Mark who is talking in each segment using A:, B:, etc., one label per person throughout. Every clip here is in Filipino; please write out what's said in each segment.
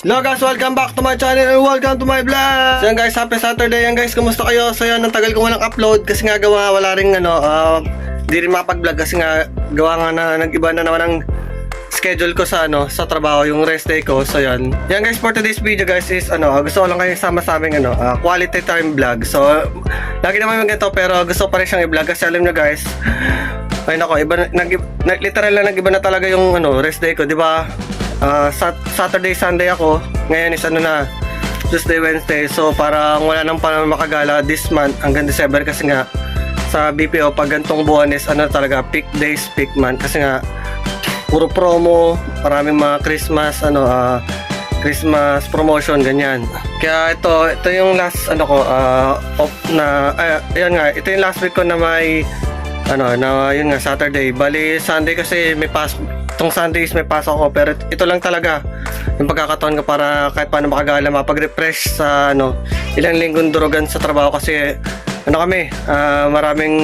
A: Hello guys, welcome back to my channel and welcome to my vlog. So yan guys, happy Saturday yan guys, kumusta kayo? So yan, ang tagal ko walang upload kasi nga gawa wala ring di rin makapag-vlog kasi nga gawa nga na nag-iba na naman ang schedule ko sa sa trabaho, yung rest day ko. So yan. Yan guys, for today's video guys is gusto ko lang kayo sama sa aming quality time vlog. So lagi naman yung ganito pero gusto ko pa rin siyang i-vlog kasi alam nyo guys, ay nako, literal na nag-iba na talaga yung rest day ko, di ba? Saturday, Sunday ako. Ngayon is Tuesday, Wednesday. So parang wala nang pa makagala this month hanggang December kasi nga sa BPO pag gantong buwan is talaga peak days, peak month kasi nga puro promo, maraming mga Christmas Christmas promotion ganyan. Kaya ito yung last off na ayun nga, ito yung last week ko na may yun nga Saturday. Bali Sunday kasi may pasok. Itong Sundays may pasok ako pero ito lang talaga yung pagkakataon ko para kahit paano makagala, mapag-refresh sa ilang linggong durugan sa trabaho kasi kami, maraming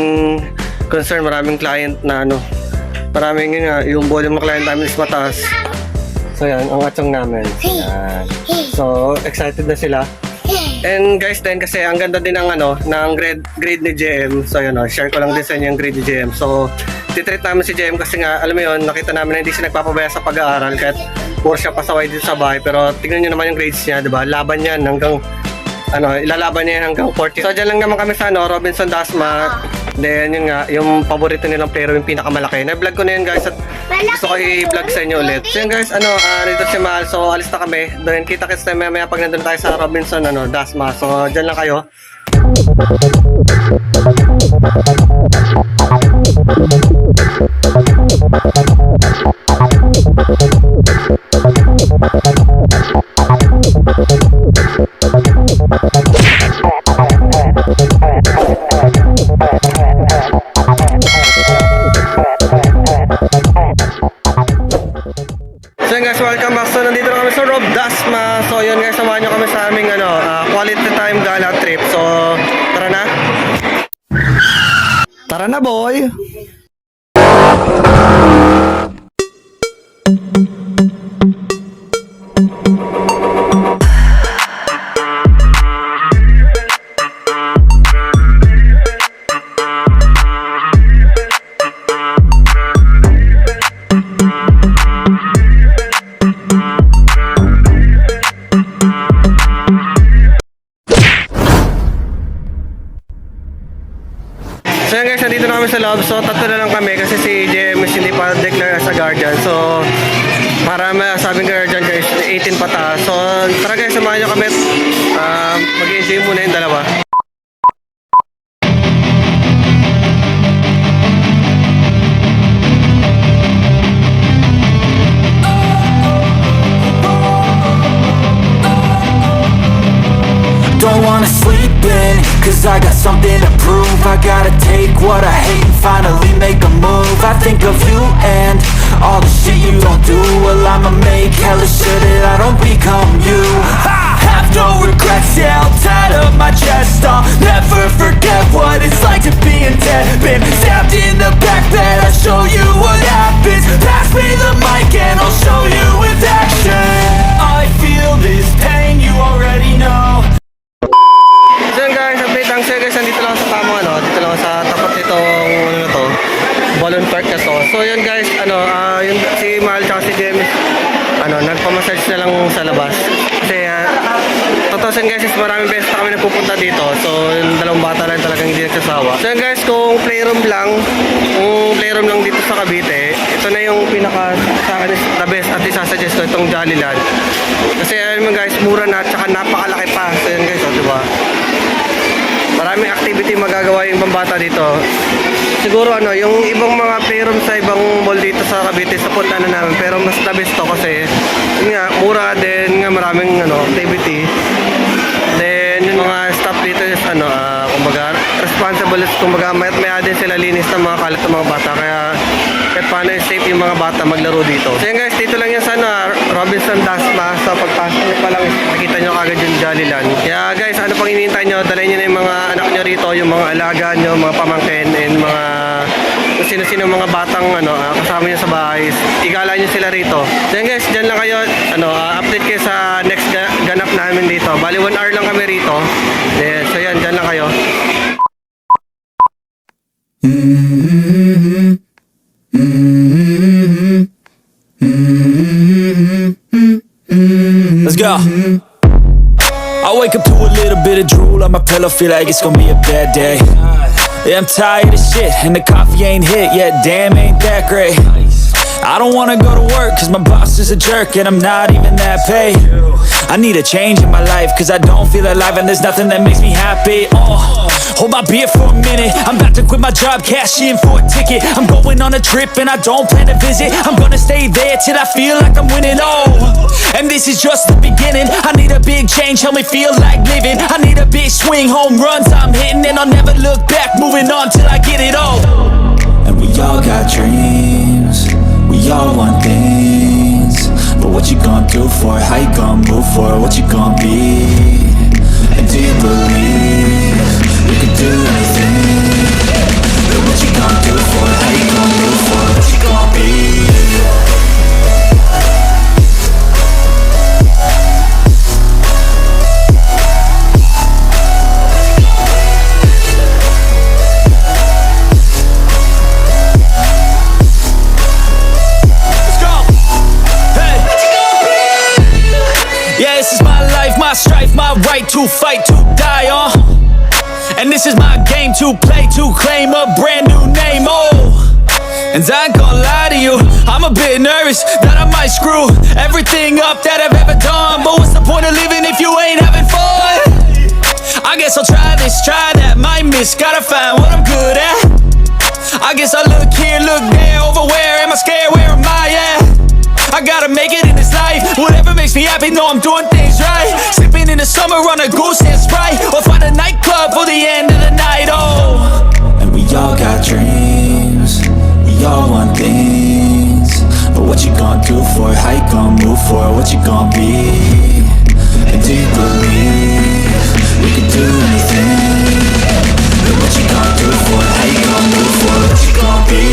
A: concern, maraming client na maraming yung volume ng client namin is mataas. So yan, ang atsong namin. Yan. So excited na sila. And guys, then kasi ang ganda din ng ng grade ni JM. So yun, share ko lang din sa inyo yung grade ni JM. So titreat namin si JM kasi nga alam mo yun, nakita namin na hindi siya nagpapabaya sa pag-aaral kahit puro siya pasaway dito sa bahay. Pero tingnan niyo naman yung grades niya, 'di ba? Laban yan hanggang ilalaban niya hanggang 40. So dyan lang naman kami sa Robinson Dasma. Then yun nga, yung paborito nilang player yung pinakamalaki. Na-vlog ko na yun guys at gusto ko i-vlog sa inyo ulit. So yun guys, rito si Mahal. So alis na kami. Then kita-kits tayo maya pag nandun tayo sa Robinson Dasma. So dyan lang kayo. So yun guys, welcome back. So nandito na kami sa Rob Dasma. So yun guys, samahan nyo kami sa aming quality time gala trip. So tara na. Tara na boy. So yan guys, nandito na kami sa loob. So tatlo na lang kami kasi si JMS hindi pa declare as a guardian. So para masabing guardian guys, 18 pataas. So tara guys, samahan nyo kami. Mag-enjoy muna yung dalawa.
B: Don't wanna sleep in, cause I got something to prove. I gotta take what I hate and finally make a move. I think of you and all the shit you don't do. Well, I'ma make hella sure that I don't become you. I have no regrets, yeah, I'll tie up my chest. I'll never forget what it's like to be in debt. Been stabbed in the back bed, I'll show you what happens. Pass me the mic and I'll show you with action. I feel this pain, you already know.
A: So yun guys, update lang siya guys, nandito lang sa tamang dito lang sa tapat nitong Ballon Park na to. So yun guys, yung si Mahal tsaka si James nagpamassage na lang sa labas. Kasi totoo guys, is maraming beses na kami nagpupunta dito. So yung dalawang bata lang talagang hindi nagsasawa. So yun guys, kung playroom lang dito sa Cavite, ito na yung pinaka sa akin is the best at isasuggest ko itong Jollyland. Kasi alam mo guys, mura na at saka napakalaki pa. So yun guys, diba? Maraming activity magagawa yung pambata dito. Siguro yung ibang mga playroom sa ibang mall dito sa Cavite sa punta na namin, pero mas the best to kasi yun nga, mura din nga, maraming activity. Then yung mga staff dito is kumbaga responsible, kumbaga maya din sila linis ng mga kalat ng mga bata, kaya kahit paano safe yung mga bata maglaro dito. So yun guys, dito lang yan sa Robinson Dasma. So pagpasok nyo pa lang, nakita nyo kagad yung Jollyland. Kaya guys, ano pang hinihintay nyo, dalhin nyo na yung mga anak nyo rito, yung mga alaga nyo, mga pamangkin, and mga kung sino-sino mga batang kasama nyo sa bahay, igala nyo sila rito. Then guys, dyan lang kayo, update kayo sa next rito. Bali 1 hour lang kami rito. Then, so yan, dyan lang kayo.
B: Let's go. I wake up to a little bit of drool on my pillow, feel like it's gonna be a bad day. Yeah, I'm tired of shit, and the coffee ain't hit yet, damn, ain't that great. I don't wanna go to work, cause my boss is a jerk, and I'm not even that paid. I need a change in my life, cause I don't feel alive, and there's nothing that makes me happy. Hold my beer for a minute, I'm about to quit my job, cash in for a ticket. I'm going on a trip, and I don't plan to visit. I'm gonna stay there till I feel like I'm winning, and this is just the beginning. I need a big change, help me feel like living. I need a big swing, home runs I'm hitting, and I'll never look back, moving on till I get it all. And we all got dreams, we all want things, but what you gonna do for it? How you gonna move for it? What you gonna be? And do you believe you can do anything? But what you gonna do for it? How you gonna move for it? What you gonna be? This is my life, my strife, my right to fight, to die on. And this is my game to play, to claim a brand new name, And I ain't gonna lie to you, I'm a bit nervous that I might screw everything up that I've ever done. But what's the point of living if you ain't having fun? I guess I'll try this, try that, might miss, gotta find what I'm good at. I guess I look here, look there, over where am I scared, where am I at? I gotta make it in this life. Whatever makes me happy, know I'm doing things right. Sipping in the summer on a goose and Sprite, or find a nightclub for the end of the night, And we all got dreams, we all want things, but what you gonna do for it? How you gonna move for it? What you gonna be? And do you believe we can do anything? But what you gonna do for it? How you gonna move for it? What you gonna be?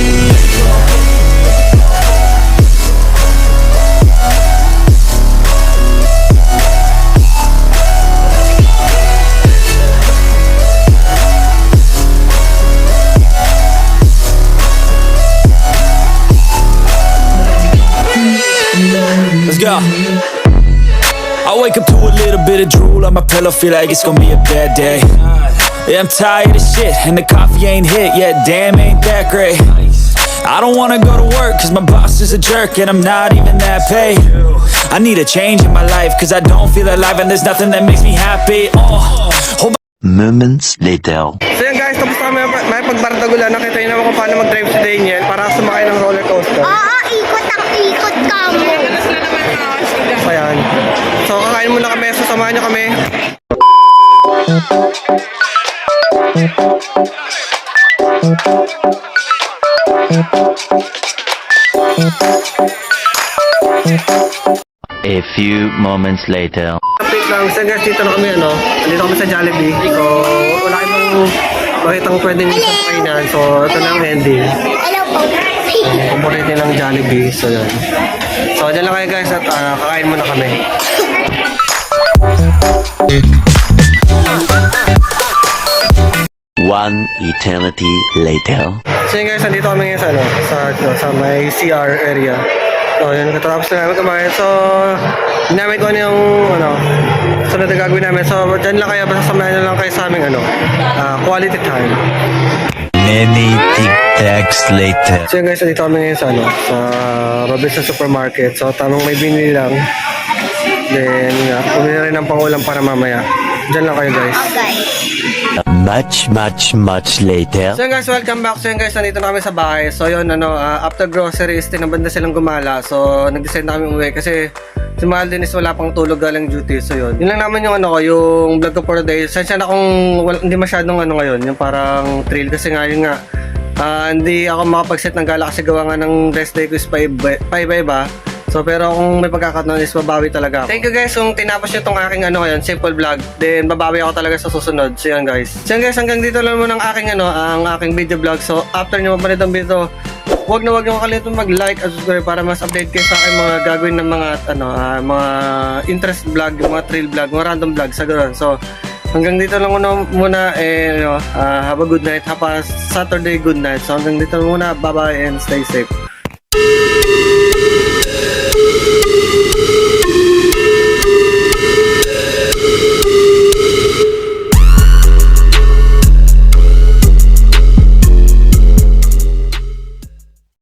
B: Let's go. I wake up to a little bit of drool on my pillow, feel like it's gonna be a bad day. Yeah, I'm tired of shit, and the coffee ain't hit yet, damn, ain't that great. I don't wanna go to work, cause my boss is a jerk, and I'm not even that paid. I need a change in my life, cause I don't feel alive, and there's nothing that makes me happy.
C: Moments later.
A: So yan guys, tapos kami may pagbardagulan. Nakita niyo naman kung paano mag-drive si Daniel para sumakay ng roller coaster.
D: Oo, ikot ang ikot ka mo.
A: So yan. So kakain muna kami, sasamahan niyo kami.
C: A few moments later.
A: Update lang. So guys, dito na kami Dito kami sa Jollibee. So wala kayong makitang pwedeng sakainan. So ito na ang ending.
D: Hello po.
A: Paborito ng Jollibee. So yan. So dyan lang kayo guys at kakain muna kami.
C: One eternity later.
A: So yun guys, nandito kami ngayon sa may CR area. So yun, katapos na namin kumain. So, ginamit ko yung sunod na gagawin namin. So, dyan lang kayo, basta samahan na lang kayo sa aming quality time.
C: Many tic-tacs later.
A: So yun guys, nandito kami ngayon sa Robinson Supermarket. So, tamang may binili lang. Then, pumili rin ng pangulam para mamaya. Dyan lang kayo guys.
D: Okay.
C: Much later.
A: So yun guys, welcome back. So yun guys, nandito na kami sa bahay. So yun, after groceries, tinabanda silang gumala. So, nag-decide na kami umuwi kasi si Mahal Dennis wala pang tulog galing duty. So yun lang naman yung yung vlog ko for the day. Sensya na kung hindi masyadong ngayon, yung parang thrill kasi nga yun nga. Hindi ako makapag-set ng gala kasi gawa nga ng rest day ko is 5 ba. So pero kung may pagkakataon is babawi talaga ako. Thank you guys kung tinapos nyo tong aking ngayon, simple vlog. Then babawi ako talaga sa susunod. So yan guys. So yan guys, hanggang dito lang muna ang aking ang aking video vlog. So after nyo mapanood ang video, huwag na makalimutan mag-like at subscribe para mas update kayo sa aking mga gagawin ng mga mga interest vlog, mga trail vlog, mga random vlog sa ganoon. So hanggang dito lang muna have a good night, have a Saturday good night. So hanggang dito lang muna, bye bye and stay safe.